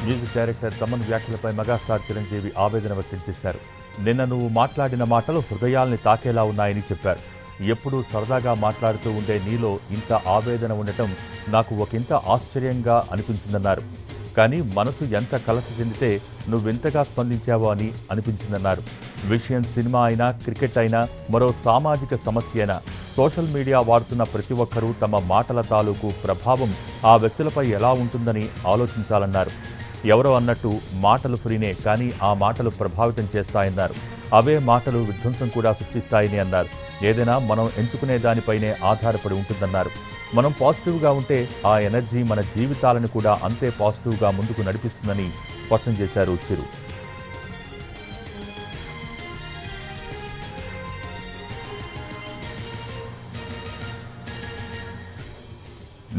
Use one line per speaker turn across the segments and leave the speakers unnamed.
Music director Thaman వ్యాఖ్యలపై megastar Chiranjeevi ఆవేదన వ్యక్తం చేశారు. నిన్న నువ్వు మాట్లాడిన మాటలు హృదయాల్ని తాకేలా ఉన్నాయని చెప్పారు. ఎప్పుడూ సరదాగా మాట్లాడుతూ ఉండే నీలో ఇంత ఆవేదన ఉండటం నాకు ఒకంత ఆశ్చర్యంగా అనిపించిందన్నారు. కానీ మనసు ఎంత కలత చెందితే నువ్వెంతగా స్పందించావో అని అనిపించిందన్నారు. విషయం సినిమా అయినా, క్రికెట్ అయినా, మరో సామాజిక సమస్య అయినా సోషల్ మీడియా వాడుతున్న ప్రతి ఒక్కరూ తమ మాటల తాలూకు ప్రభావం ఆ వ్యక్తులపై ఎలా ఉంటుందని ఆలోచించాలన్నారు. ఎవరో అన్నట్టు మాటలు ఫ్రీనే, కానీ ఆ మాటలు ప్రభావితం చేస్తాయన్నారు. అవే మాటలు విధ్వంసం కూడా సృష్టిస్తాయని అన్నారు. ఏదైనా మనం ఎంచుకునే దానిపైనే ఆధారపడి ఉంటుందన్నారు. మనం పాజిటివ్గా ఉంటే ఆ ఎనర్జీ మన జీవితాలను కూడా అంతే పాజిటివ్గా ముందుకు నడిపిస్తుందని స్పష్టం చేశారు చిరు.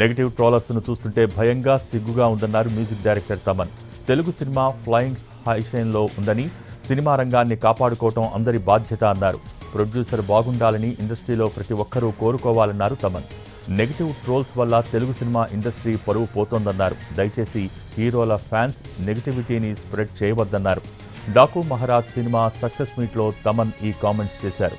నెగిటివ్ ట్రోలర్స్ను చూస్తుంటే భయంగా, సిగ్గుగా ఉందన్నారు music director Thaman. Telugu cinema flying హైషైన్లో ఉందని, సినిమా రంగాన్ని కాపాడుకోవటం అందరి బాధ్యత అన్నారు. ప్రొడ్యూసర్ బాగుండాలని ఇండస్ట్రీలో ప్రతి ఒక్కరూ కోరుకోవాలన్నారు తమన్. నెగిటివ్ ట్రోల్స్ వల్ల తెలుగు సినిమా ఇండస్ట్రీ పరువు పోతోందన్నారు. దయచేసి హీరోల ఫ్యాన్స్ నెగిటివిటీని స్ప్రెడ్ చేయవద్దన్నారు. డాకు మహారాజ్ సినిమా సక్సెస్ మీట్లో తమన్ ఈ కామెంట్స్ చేశారు.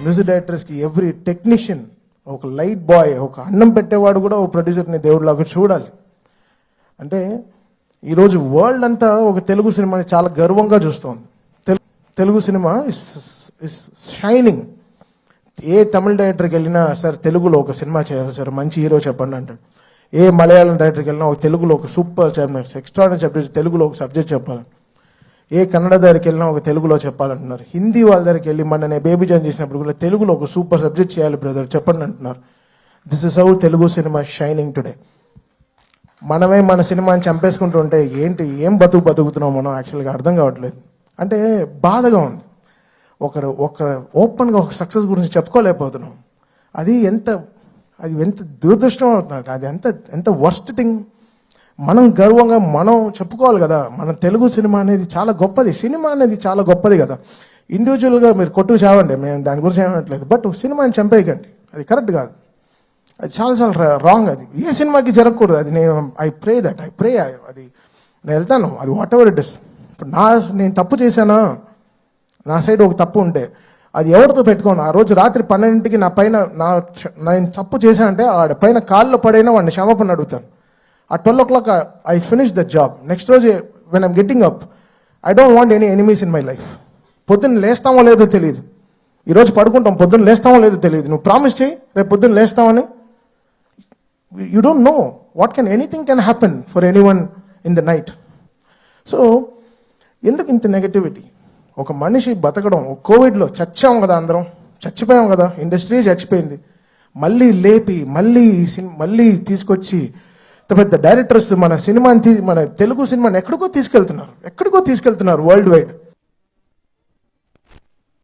మ్యూజిక్ డైరెక్టర్స్కి ఎవ్రీ టెక్నీషియన్ ఒక లైట్ బాయ్, ఒక అన్నం పెట్టేవాడు కూడా ఒక ప్రొడ్యూసర్ని దేవుడిలాగా చూడాలి. అంటే ఈరోజు వరల్డ్ అంతా ఒక తెలుగు సినిమాని చాలా గర్వంగా చూస్తోంది. Telugu cinema is shining. ఏ తమిళ డైరెక్టర్కి వెళ్ళినా సార్ తెలుగులో ఒక సినిమా చేయాలి సార్, మంచి హీరో చెప్పండి అంటాడు. ఏ మలయాళం డైరెక్టర్కి వెళ్ళినా ఒక తెలుగులో ఒక సూపర్ ఎక్స్ట్రాడనరీ సబ్జెక్ట్, తెలుగులో ఒక సబ్జెక్ట్ చెప్పాలి. ఏ కన్నడ దగ్గరికి వెళ్ళినా ఒక తెలుగులో చెప్పాలంటున్నారు. హిందీ వాళ్ళ దగ్గరికి వెళ్ళి మన నేను బేబీ జాన్ చేసినప్పుడు కూడా తెలుగులో ఒక సూపర్ సబ్జెక్ట్ చేయాలి బ్రదర్ చెప్పండి అంటున్నారు. This is how Telugu cinema shining today. మనమే మన సినిమాని చంపేసుకుంటూ ఉంటే ఏం బతుకుతున్నాం మనం యాక్చువల్గా అర్థం కావట్లేదు. అంటే బాధగా ఉంది. ఒకరు ఓపెన్గా ఒక సక్సెస్ గురించి చెప్పుకోలేకపోతున్నాం. అది ఎంత దురదృష్టం అవుతున్నారు. అది ఎంత వర్స్ట్ థింగ్. మనం గర్వంగా మనం చెప్పుకోవాలి కదా, మన తెలుగు సినిమా అనేది చాలా గొప్పది. సినిమా అనేది చాలా గొప్పది కదా. ఇండివిజువల్గా మీరు కొట్టుకు చావండి, మేము దాని గురించి ఏమనట్లేదు. బట్ సినిమాని చంపేయకండి, అది కరెక్ట్ కాదు. అది చాలా రాంగ్. అది ఏ సినిమాకి జరగకూడదు. అది ఐ ప్రే అది నేను వెళ్తాను, అది వాట్ ఎవర్ ఇట్ ఇస్. ఇప్పుడు నేను తప్పు చేశానా, నా సైడ్ ఒక తప్పు ఉంటే అది ఎవరితో పెట్టుకోను. ఆ రోజు రాత్రి 12కి నా పైన నేను తప్పు చేశానంటే ఆడ పైన కాళ్ళలో పడైనా వాడిని క్షమాపణ అడుగుతాను. ఆ 12 o'clock I finish the job. Next రోజు when I'm getting up, I don't want any enemies in my life. పొద్దున్న లేస్తామో లేదో తెలియదు. ఈరోజు పడుకుంటాం, పొద్దున్న లేస్తామో లేదో తెలియదు. నువ్వు ప్రామిస్ చేయి రేపు పొద్దున్న లేస్తామని. You don't know anything can happen for anyone in the night. So ఎందుకు ఇంత నెగటివిటీ? ఒక మనిషి బతకడం, కోవిడ్లో చచ్చాం కదా, అందరం చచ్చిపోయాం కదా, ఇండస్ట్రీ చచ్చిపోయింది. మళ్ళీ లేపి మళ్ళీ తీసుకొచ్చి పెద్ద డైరెక్టర్స్ మన తెలుగు సినిమాని ఎక్కడికో తీసుకెళ్తున్నారు వరల్డ్ వైడ్.